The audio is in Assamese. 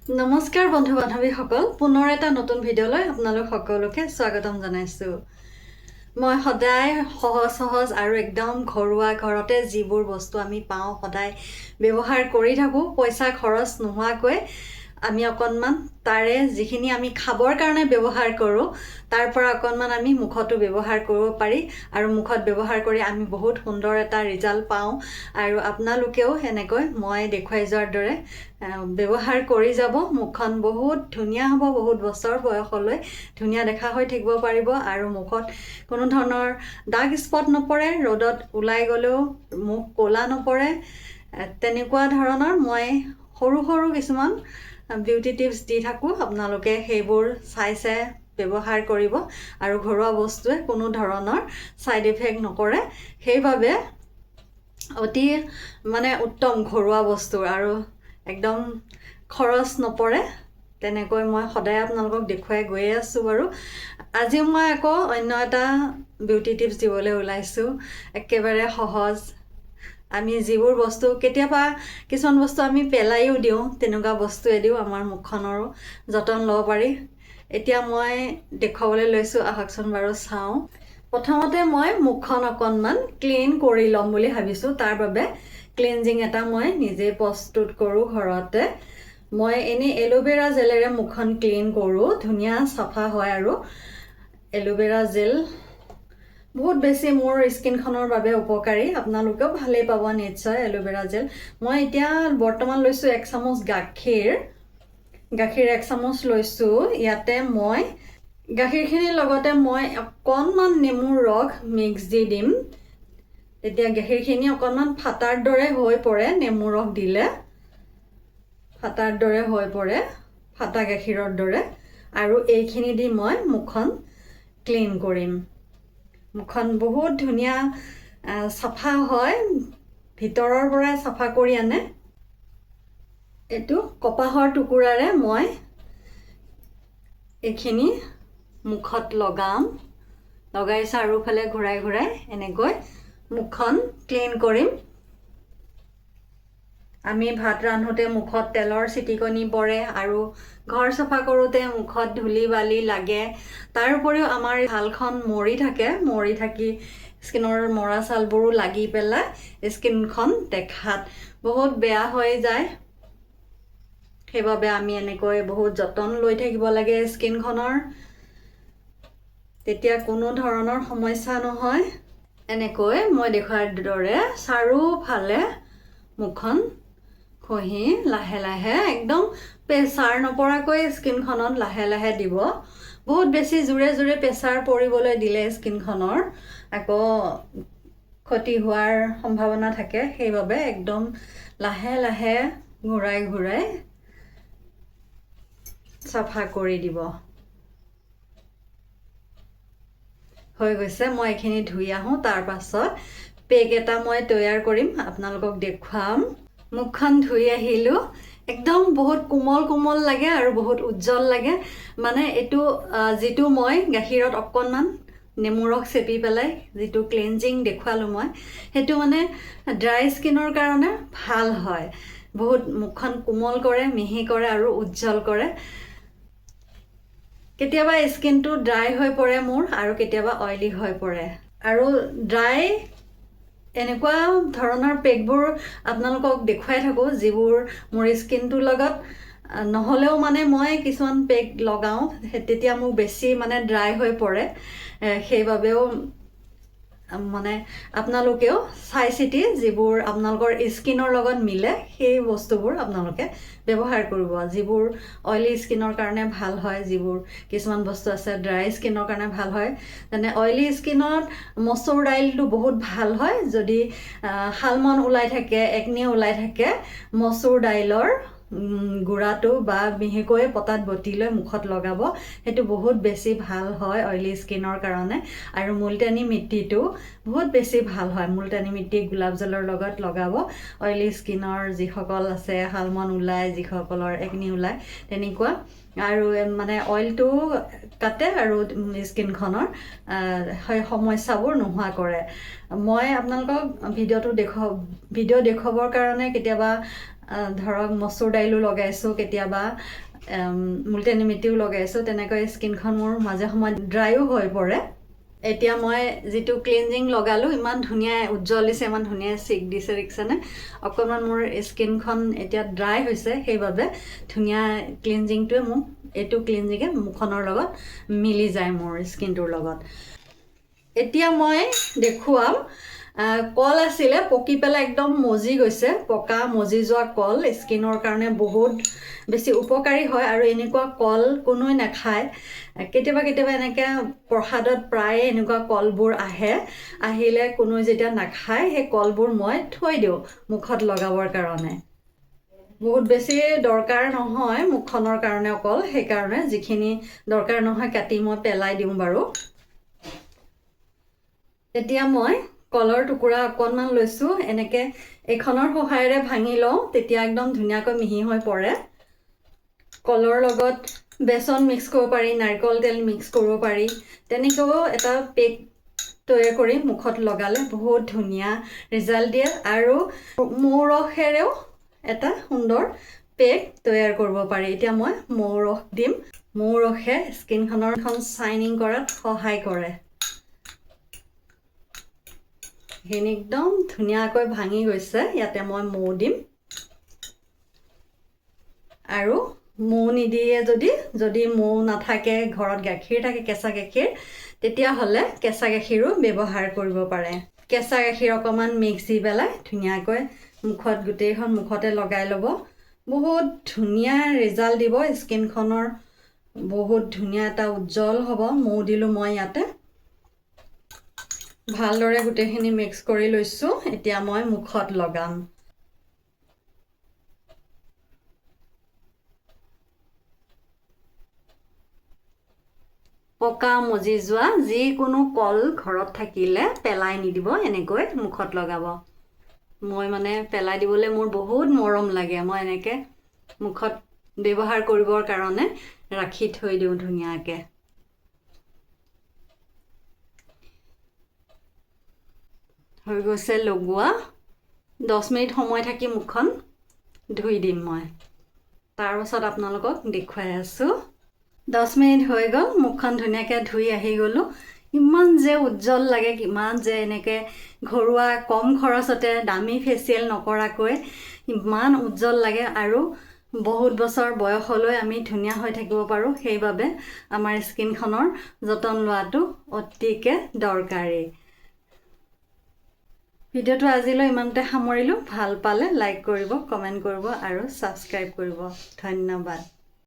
নমস্কাৰ বন্ধু বান্ধৱীসকল, পুনৰ এটা নতুন ভিডিঅ'লৈ আপোনালোক সকলোকে স্বাগতম জনাইছোঁ। মই সদায় সহজ আৰু একদম ঘৰুৱা ঘৰতে যিবোৰ বস্তু আমি পাওঁ সদায় ব্যৱহাৰ কৰি থাকোঁ, পইচা খৰচ নোহোৱাকৈ আমি অকণমান তাৰে যিখিনি আমি খাবৰ কাৰণে ব্যৱহাৰ কৰোঁ তাৰ পৰা অকণমান আমি মুখতো ব্যৱহাৰ কৰিব পাৰি আৰু মুখত ব্যৱহাৰ কৰি আমি বহুত সুন্দৰ এটা ৰিজাল্ট পাওঁ আৰু আপোনালোকেও এনেকৈ মই দেখুৱাই যোৱাৰ দৰে ব্যৱহাৰ কৰি যাব। মুখখন বহুত ধুনীয়া হ'ব, বহুত বছৰ বয়সলৈ ধুনীয়া দেখা হৈ থাকিব পাৰিব আৰু মুখত কোনো ধৰণৰ দাগ স্পট নপৰে, ৰ'দত ওলাই গ'লেও মুখ ক'লা নপৰে। তেনেকুৱা ধৰণৰ মই সৰু কিছুমান বিউটি টিপছ দি থাকোঁ, আপোনালোকে সেইবোৰ চাই ব্যৱহাৰ কৰিব আৰু ঘৰুৱা বস্তুৱে কোনো ধৰণৰ ছাইড ইফেক্ট নকৰে, সেইবাবে অতি উত্তম ঘৰুৱা বস্তু আৰু একদম খৰচ নপৰে। তেনেকৈ মই সদায় আপোনালোকক দেখুৱাই গৈয়ে আছোঁ বাৰু। আজি মই আকৌ অন্য এটা বিউটি টিপছ দিবলৈ ওলাইছোঁ, একেবাৰে সহজ। আমি যিবোৰ বস্তু কেতিয়াবা কিছুমান বস্তু আমি পেলাইও দিওঁ, তেনেকুৱা বস্তুৱেদিও আমাৰ মুখখনৰো যতন ল'ব পাৰি। এতিয়া মই দেখুৱাবলৈ লৈছোঁ, আহকচোন বাৰু চাওঁ। প্ৰথমতে মই মুখখন অকণমান ক্লিন কৰি ল'ম বুলি ভাবিছোঁ। তাৰ বাবে ক্লিনজিং এটা মই নিজে প্ৰস্তুত কৰোঁ ঘৰতে। মই এনেই এল'ভেৰা জেলেৰে মুখখন ক্লিন কৰোঁ, ধুনীয়া চাফা হয় আৰু এল'ভেৰা জেল বহুত বেছি মোৰ স্কিনখনৰ বাবে উপকাৰী। আপোনালোকেও ভালেই পাব নিশ্চয় এল'ভেৰা জেল। মই এতিয়া বৰ্তমান লৈছোঁ 1 চামুচ গাখীৰ 1 চামুচ লৈছোঁ। ইয়াতে মই গাখীৰখিনিৰ লগতে মই অকণমান নেমুৰ ৰস মিক্স দি দিম। তেতিয়া গাখীৰখিনি অকণমান ফাটাৰ দৰে হৈ পৰে, নেমুৰ ৰস দিলে ফাটাৰ দৰে হৈ পৰে, ফাটা গাখীৰৰ দৰে। আৰু এইখিনি দি মই মুখখন ক্লিন কৰিম। মুখখন বহুত ধুনীয়া চাফা হয়, ভিতৰৰ পৰাই চাফা কৰি আনে। এইটো কপাহৰ টুকুৰাৰে মই এইখিনি মুখত লগাই চাৰিওফালে ঘূৰাই এনেকৈ মুখখন ক্লিন কৰিম। আমি ভাত ৰান্ধোতে মুখত তেলৰ ছিটিকনি পৰে আৰু ঘৰ চাফা কৰোঁতে মুখত ধূলি বালি লাগে। তাৰ উপৰিও আমাৰ ছালখন মৰি থাকি স্কিনৰ মৰা ছালবোৰো লাগি পেলাই স্কিনখন দেখাত বহুত বেয়া হৈ যায়। সেইবাবে আমি এনেকৈ বহুত যতন লৈ থাকিব লাগে স্কিনখনৰ, তেতিয়া কোনো ধৰণৰ সমস্যা নহয়। এনেকৈ মই দেখুওৱাৰ দৰে চাৰিওফালে মুখখন ঘঁহি লাহে একদম প্ৰেছাৰ নপৰাকৈ স্কিনখনত লাহে দিব। বহুত বেছি জোৰে প্ৰেছাৰ পৰিবলৈ দিলে স্কিনখনৰ আকৌ ক্ষতি হোৱাৰ সম্ভাৱনা থাকে। সেইবাবে একদম লাহে ঘূৰাই চাফা কৰি দিব। হৈ গৈছে, মই এইখিনি ধুই আহোঁ। তাৰ পাছত পেক এটা মই তৈয়াৰ কৰিম, আপোনালোকক দেখুৱাম। মুখখন ধুই আহিলোঁ, একদম বহুত কোমল লাগে আৰু বহুত উজ্জ্বল লাগে। এইটো যিটো মই গাখীৰত অকণমান নেমু ৰস চেপি পেলাই যিটো ক্লিনজিং দেখুৱালোঁ মই, সেইটো ড্ৰাই স্কিনৰ কাৰণে ভাল হয়। বহুত মুখখন কোমল কৰে, মিহি কৰে আৰু উজ্জ্বল কৰে। কেতিয়াবা স্কিনটো ড্ৰাই হৈ পৰে মোৰ আৰু কেতিয়াবা অইলি হৈ পৰে। আৰু ড্ৰাই এনেকুৱা ধৰণৰ পেকবোৰ আপোনালোকক দেখুৱাই থাকোঁ, যিবোৰ মোৰ স্কিনটোৰ লগত নহ'লেও মই কিছুমান পেক লগাওঁ, তেতিয়া মোক বেছি ড্ৰাই হৈ পৰে। সেইবাবেও আপোনালোকেও চাই চিতি যিবোৰ আপোনালোকৰ স্কিনৰ লগত মিলে সেই বস্তুবোৰ আপোনালোকে ব্যৱহাৰ কৰিব। যিবোৰ অইলি স্কিনৰ কাৰণে ভাল হয়, যিবোৰ কিছুমান বস্তু আছে ড্ৰাই স্কিনৰ কাৰণে ভাল হয়। যেনে অইলি স্কিনত মচুৰ দাইলটো বহুত ভাল হয়। যদি শালমন ওলাই থাকে, একনি ওলাই থাকে, মচুৰ দাইলৰ গুড়াটো বা মিহিকৈ পতাত বটি লৈ মুখত লগাব, সেইটো বহুত বেছি ভাল হয় অইলি স্কিনৰ কাৰণে। আৰু মুলতানী মিট্টিটো বহুত বেছি ভাল হয়। মুলতানী মিট্টি গোলাপ জলৰ লগত লগাব। অইলি স্কিনৰ যিসকল আছে, শালমন ওলায়, যিসকলৰ একনি ওলায়, তেনেকুৱা আৰু অইলটো কাটে আৰু স্কিনখনৰ সেই সমস্যাবোৰ নোহোৱা কৰে। মই আপোনালোকক ভিডিঅ' দেখুৱাবৰ কাৰণে কেতিয়াবা ধৰক মচুৰ দাইলো লগাইছোঁ, কেতিয়াবা মুলতানী মিটিও লগাইছোঁ, তেনেকৈ স্কিনখন মোৰ মাজে সময়ে ড্ৰাইও হৈ পৰে। এতিয়া মই যিটো ক্লিনজিং লগালোঁ ইমান ধুনীয়া উজ্জ্বল দিছে, ইমান ধুনীয়া চিক দিছে, দেখিছেনে? অকণমান মোৰ স্কিনখন এতিয়া ড্ৰাই হৈছে, সেইবাবে ধুনীয়া ক্লিনজিংটোৱে মোক এইটো ক্লিনজিঙে মুখখনৰ লগত মিলি যায় মোৰ স্কিনটোৰ লগত। এতিয়া মই দেখুৱাম কল আছিলে, পকি পেলাই একদম মজি গৈছে। পকা মজি যোৱা কল স্কিনৰ কাৰণে বহুত বেছি উপকাৰী হয়, আৰু এনেকুৱা কল কোনোৱে নাখায়। কেতিয়াবা কেতিয়াবা এনেকৈ প্ৰসাদত প্ৰায়ে এনেকুৱা কলবোৰ আহে, আহিলে কোনোৱে যেতিয়া নাখায় সেই কলবোৰ মই থৈ দিওঁ মুখত লগাবৰ কাৰণে। বহুত বেছি দৰকাৰ নহয় মুখখনৰ কাৰণে অকল, সেইকাৰণে যিখিনি দৰকাৰ নহয় কাটি মই পেলাই দিওঁ বাৰু। এতিয়া মই কলৰ টুকুৰা অকণমান লৈছোঁ, এনেকৈ এইখনৰ সহায়েৰে ভাঙি লওঁ, তেতিয়া একদম ধুনীয়াকৈ মিহি হৈ পৰে। কলৰ লগত বেচন মিক্স কৰিব পাৰি, নাৰিকল তেল মিক্স কৰিব পাৰি, তেনেকৈও এটা পেক তৈয়াৰ কৰি মুখত লগালে বহুত ধুনীয়া ৰিজাল্ট দিয়ে। আৰু মৌ ৰসেৰেও এটা সুন্দৰ পেক তৈয়াৰ কৰিব পাৰি। এতিয়া মই মৌ ৰস দিম। মৌ ৰসে স্কিনখনৰ শ্বাইনিং কৰাত সহায় কৰে। সেইখিনি একদম ধুনীয়াকৈ ভাঙি গৈছে। ইয়াতে মই মৌ দিম, আৰু মৌ নিদিয়ে যদি মৌ নাথাকে, ঘৰত গাখীৰ থাকে, কেঁচা গাখীৰ, তেতিয়াহ'লে কেঁচা গাখীৰো ব্যৱহাৰ কৰিব পাৰে। কেঁচা গাখীৰ অকণমান মিক্স দি পেলাই ধুনীয়াকৈ মুখত গোটেইখন মুখতে লগাই ল'ব। বহুত ধুনীয়া ৰিজাল্ট দিব, স্কিনখনৰ বহুত ধুনীয়া এটা উজ্জ্বল হ'ব। মৌ দিলোঁ মই ইয়াতে। ভালদৰে গোটেইখিনি মিক্স কৰি লৈছোঁ। এতিয়া মই মুখত লগাম। পকা মজি যোৱা যিকোনো কল ঘৰত থাকিলে পেলাই নিদিব, এনেকৈ মুখত লগাব। মই মানে পেলাই দিবলৈ মোৰ বহুত মৰম লাগে। মই এনেকৈ মুখত ব্যৱহাৰ কৰিবৰ কাৰণে ৰাখি থৈ দিওঁ ধুনীয়াকৈ। হৈ গৈছে লগোৱা। 10 মিনিট সময় থাকি মুখখন ধুই দিম মই। তাৰপাছত আপোনালোকক দেখুৱাই আছোঁ। 10 মিনিট হৈ গ'ল, মুখখন ধুনীয়াকৈ ধুই আহি গ'লোঁ। ইমান যে উজ্জ্বল লাগে, কিমান যে এনেকৈ ঘৰুৱা কম খৰচতে দামী ফেচিয়েল নকৰাকৈ ইমান উজ্জ্বল লাগে, আৰু বহুত বছৰ বয়সলৈ আমি ধুনীয়া হৈ থাকিব পাৰোঁ। সেইবাবে আমাৰ স্কিনখনৰ যতন লোৱাটো অতিকৈ দৰকাৰী। ভিডিঅ'টো আজিলৈ ইমানতে সামৰিলোঁ। ভাল পালে লাইক কৰিব, কমেণ্ট কৰিব আৰু ছাবস্ক্ৰাইব কৰিব। ধন্যবাদ।